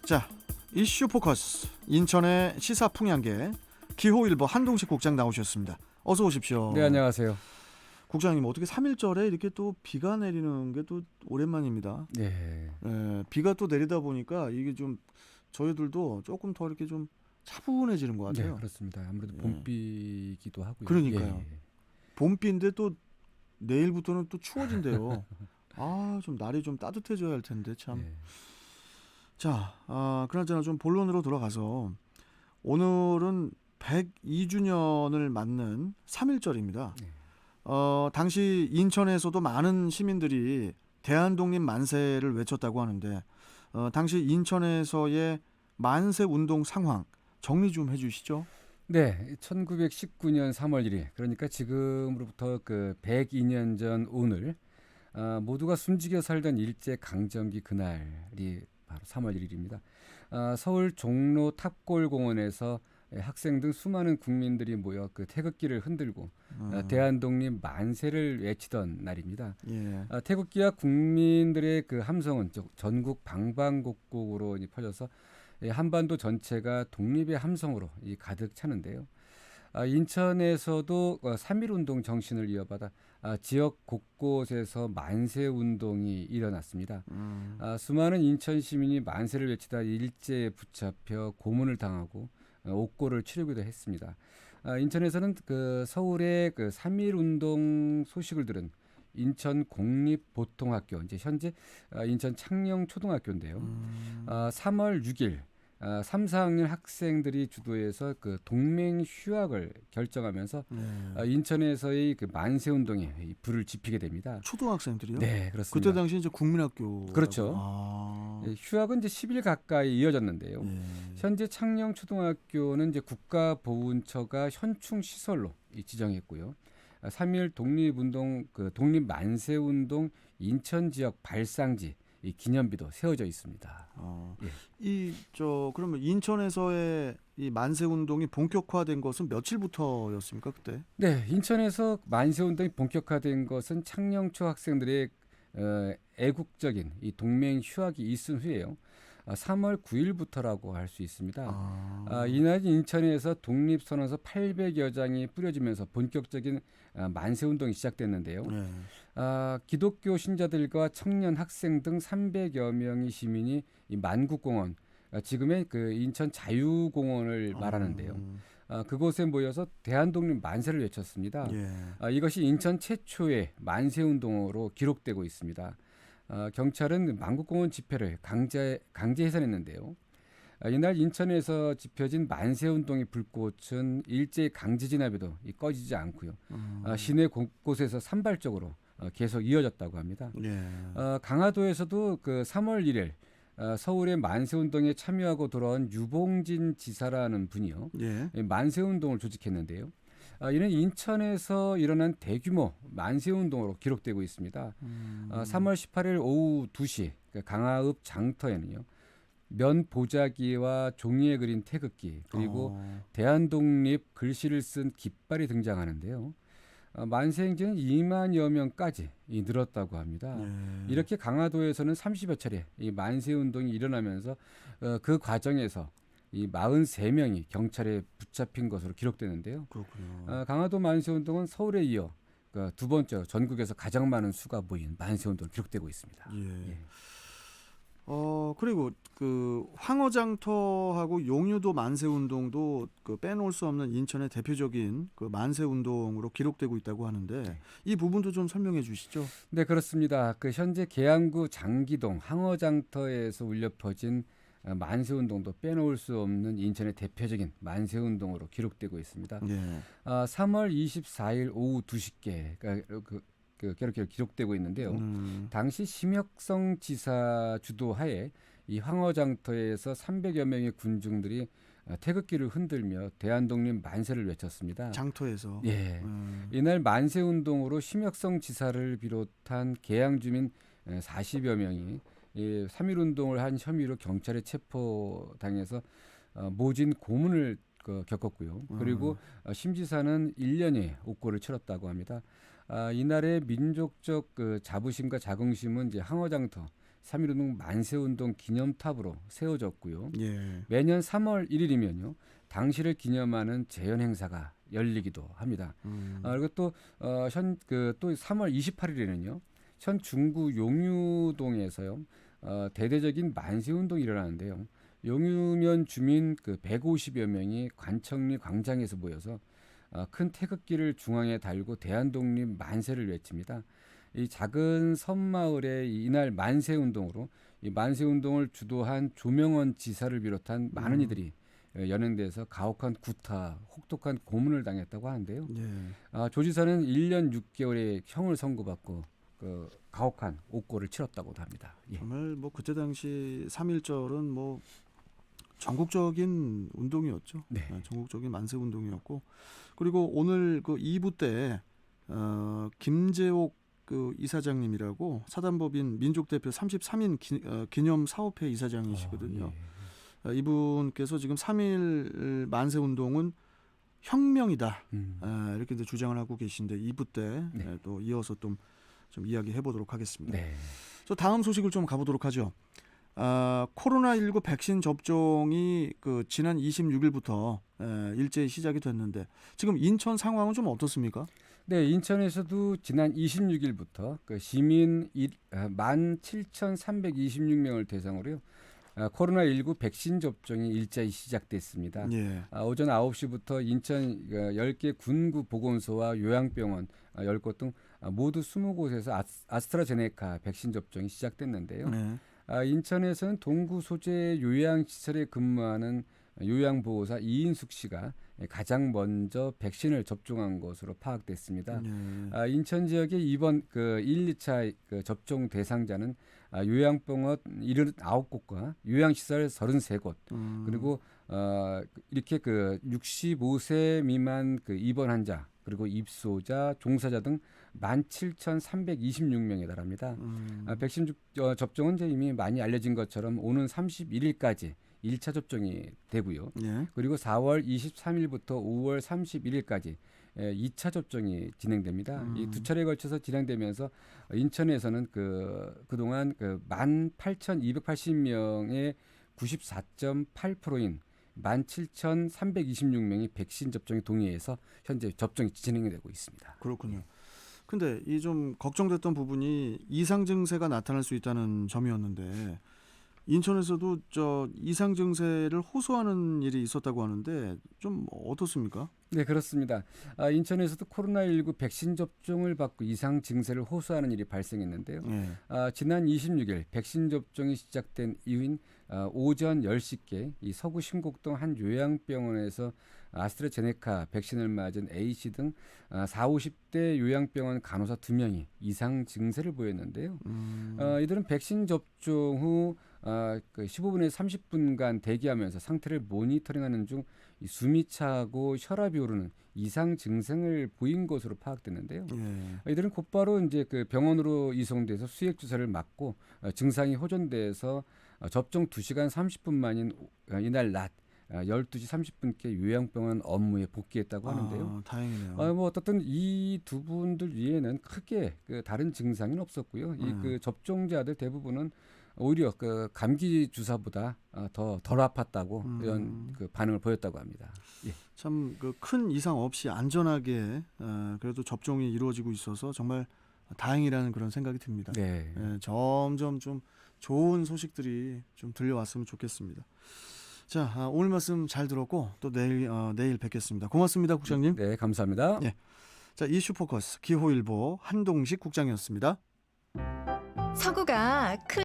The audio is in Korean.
자, 이슈 포커스 인천의 시사 풍향계 기호일보 한동식 국장 나오셨습니다. 어서 오십시오. 네, 안녕하세요. 국장님, 어떻게 3일절에 이렇게 또 비가 내리는 게 또 오랜만입니다. 네. 비가 또 내리다 보니까 이게 좀 저희들도 조금 더 이렇게 좀 차분해지는 것 같아요. 네, 그렇습니다. 아무래도 봄비기도 하고요. 그러니까요. 예. 봄비인데 또 내일부터는 또 추워진대요. 좀 날이 좀 따뜻해져야 할 텐데 참. 네. 자, 그나저나 좀 본론으로 돌아가서 오늘은 102주년을 맞는 3.1절입니다. 네. 당시 인천에서도 많은 시민들이 대한독립 만세를 외쳤다고 하는데 당시 인천에서의 만세 운동 상황 정리 좀 해주시죠. 네, 1919년 3월 1일, 그러니까 지금으로부터 102년 전 오늘 모두가 숨지겨 살던 일제 강점기 그날이 바로 3월 1일입니다. 서울 종로 탑골공원에서 학생 등 수많은 국민들이 모여 태극기를 흔들고 대한독립 만세를 외치던 날입니다. 예. 태극기와 국민들의 함성은 전국 방방곡곡으로 퍼져서 한반도 전체가 독립의 함성으로 가득 차는데요. 인천에서도 3.1운동 정신을 이어받아 지역 곳곳에서 만세 운동이 일어났습니다. 수많은 인천 시민이 만세를 외치다 일제에 붙잡혀 고문을 당하고 옥고를 치르기도 했습니다. 인천에서는 서울의 3.1운동 소식을 들은 인천 공립보통학교, 이제 현재 인천 창녕초등학교인데요. 3월 6일 3, 4학년 학생들이 주도해서 동맹 휴학을 결정하면서 인천에서의 만세 운동에 불을 지피게 됩니다. 초등학생들이요? 네, 그렇습니다. 그때 당시 이제 국민학교. 그렇죠. 휴학은 이제 10일 가까이 이어졌는데요. 예. 현재 창녕초등학교는 이제 국가보훈처가 현충 시설로 지정했고요. 3.1 독립운동 독립 만세운동 인천 지역 발상지 이 기념비도 세워져 있습니다. 예. 그러면 인천에서의 이 만세 운동이 본격화된 것은 며칠부터였습니까 그때? 네, 인천에서 만세 운동이 본격화된 것은 창녕초 학생들의 애국적인 이 동맹 휴학이 있은 후에요. 3월 9일부터라고 할 수 있습니다. 이날 인천에서 독립선언서 800여 장이 뿌려지면서 본격적인 만세 운동이 시작됐는데요. 기독교 신자들과 청년 학생 등 300여 명의 시민이 이 만국공원, 지금의 인천 자유공원을 말하는데요. 그곳에 모여서 대한독립 만세를 외쳤습니다. 이것이 인천 최초의 만세 운동으로 기록되고 있습니다. 경찰은 만국공원 집회를 강제 해산했는데요. 이날 인천에서 지펴진 만세운동의 불꽃은 일제 강제 진압에도 꺼지지 않고요. 시내 곳곳에서 산발적으로 계속 이어졌다고 합니다. 강화도에서도 3월 1일 서울의 만세운동에 참여하고 돌아온 유봉진 지사라는 분이요. 만세운동을 조직했는데요. 이는 인천에서 일어난 대규모 만세운동으로 기록되고 있습니다. 3월 18일 오후 2시 강화읍 장터에는요. 면 보자기와 종이에 그린 태극기 그리고 대한독립 글씨를 쓴 깃발이 등장하는데요. 만세 행진은 2만여 명까지 늘었다고 합니다. 이렇게 강화도에서는 30여 차례 이 만세 운동이 일어나면서 그 과정에서 이 43명이 경찰에 붙잡힌 것으로 기록되는데요. 강화도 만세 운동은 서울에 이어 두 번째 전국에서 가장 많은 수가 모인 만세 운동을 기록되고 있습니다. 그리고 황허장터하고 용유도 만세 운동도 빼놓을 수 없는 인천의 대표적인 만세 운동으로 기록되고 있다고 하는데 이 부분도 좀 설명해 주시죠. 네, 그렇습니다. 현재 계양구 장기동 황허장터에서 울려 퍼진 만세 운동도 빼놓을 수 없는 인천의 대표적인 만세 운동으로 기록되고 있습니다. 3월 24일 오후 2시께 그렇게 기록되고 있는데요. 당시 심혁성 지사 주도하에 이 황허장터에서 300여 명의 군중들이 태극기를 흔들며 대한독립 만세를 외쳤습니다. 장터에서. 이날 만세 운동으로 심혁성 지사를 비롯한 계양 주민 40여 명이 3.1 운동을 한 혐의로 경찰에 체포당해서 모진 고문을 겪었고요. 그리고 심 지사는 1년의 옥고를 치렀다고 합니다. 이날의 민족적 자부심과 자긍심은 이제 황허장터 3.1운동 만세운동 기념탑으로 세워졌고요. 예. 매년 3월 1일이면요. 당시를 기념하는 재현 행사가 열리기도 합니다. 그리고 또 3월 28일에는요. 현 중구 용유동에서요. 대대적인 만세운동이 일어나는데요. 용유면 주민 150여 명이 관청리 광장에서 모여서 큰 태극기를 중앙에 달고 대한독립 만세를 외칩니다. 이 작은 섬마을의 이날 만세운동으로 이 만세운동을 주도한 조명원 지사를 비롯한 많은 이들이 연행돼서 가혹한 구타, 혹독한 고문을 당했다고 하는데요. 예. 조 지사는 1년 6개월의 형을 선고받고 가혹한 옥고를 치렀다고도 합니다. 예. 정말 뭐 그때 당시 3.1절은 뭐 전국적인 운동이었죠. 네. 전국적인 만세 운동이었고, 그리고 오늘 그 2부 때 김재옥 이사장님이라고 사단법인 민족대표 33인 기념 사업회 이사장이시거든요. 예. 이분께서 지금 3.1 만세 운동은 혁명이다. 이렇게 이제 주장을 하고 계신데 2부 때 또 이어서 좀 이야기해 보도록 하겠습니다. 네. 저 다음 소식을 좀 가보도록 하죠. 코로나19 백신 접종이 지난 26일부터 일제히 시작이 됐는데 지금 인천 상황은 좀 어떻습니까? 네, 인천에서도 지난 26일부터 시민 17,326명을 대상으로요. 코로나19 백신 접종이 일제히 시작됐습니다. 예. 오전 9시부터 인천 10개 군구 보건소와 요양병원 10곳 등 모두 20곳에서 아스트라제네카 백신 접종이 시작됐는데요. 네. 인천에서는 동구 소재 요양시설에 근무하는 요양보호사 이인숙 씨가 가장 먼저 백신을 접종한 것으로 파악됐습니다. 네. 인천 지역의 이번 1, 2차 접종 대상자는 요양병원 79곳과 요양시설 33곳 그리고 이렇게 65세 미만 입원 환자 그리고 입소자, 종사자 등 17,326명에 달합니다. 백신 접종은 이제 이미 많이 알려진 것처럼 오는 31일까지 1차 접종이 되고요. 예. 그리고 4월 23일부터 5월 31일까지 2차 접종이 진행됩니다. 이 두 차례에 걸쳐서 진행되면서 인천에서는 그동안 18,280명의 94.8%인 17,326명이 백신 접종에 동의해서 현재 접종이 진행이 되고 있습니다. 그렇군요. 근데 이 좀 걱정됐던 부분이 이상 증세가 나타날 수 있다는 점이었는데 인천에서도 이상 증세를 호소하는 일이 있었다고 하는데 좀 어떻습니까? 네, 그렇습니다. 인천에서도 코로나19 백신 접종을 받고 이상 증세를 호소하는 일이 발생했는데요. 예. 지난 26일 백신 접종이 시작된 이후인 오전 10시께 이 서구 신곡동 한 요양병원에서 아스트라제네카 백신을 맞은 A씨 등 40~50대 요양병원 간호사 2명이 이상 증세를 보였는데요. 이들은 백신 접종 후 15분에서 30분간 대기하면서 상태를 모니터링하는 중 숨이 차고 혈압이 오르는 이상 증상을 보인 것으로 파악됐는데요. 예. 이들은 곧바로 이제 병원으로 이송돼서 수액 주사를 맞고 증상이 호전돼서 접종 2시간 30분 만인 이날 낮 12시 30분께 요양병원 업무에 복귀했다고 하는데요. 다행이네요. 뭐 어떻든 이 두 분들 위에는 크게 다른 증상은 없었고요. 이 접종자들 대부분은 오히려 감기 주사보다 덜 아팠다고 이런 반응을 보였다고 합니다. 예. 참 큰 이상 없이 안전하게 그래도 접종이 이루어지고 있어서 정말 다행이라는 그런 생각이 듭니다. 네. 예, 점점 좀 좋은 소식들이 좀 들려왔으면 좋겠습니다. 자, 오늘 말씀 잘 들었고 또 내일 뵙겠습니다. 고맙습니다, 국장님. 네, 감사합니다. 예. 자, 이슈 포커스 기호일보 한동식 국장이었습니다. 서구가 큰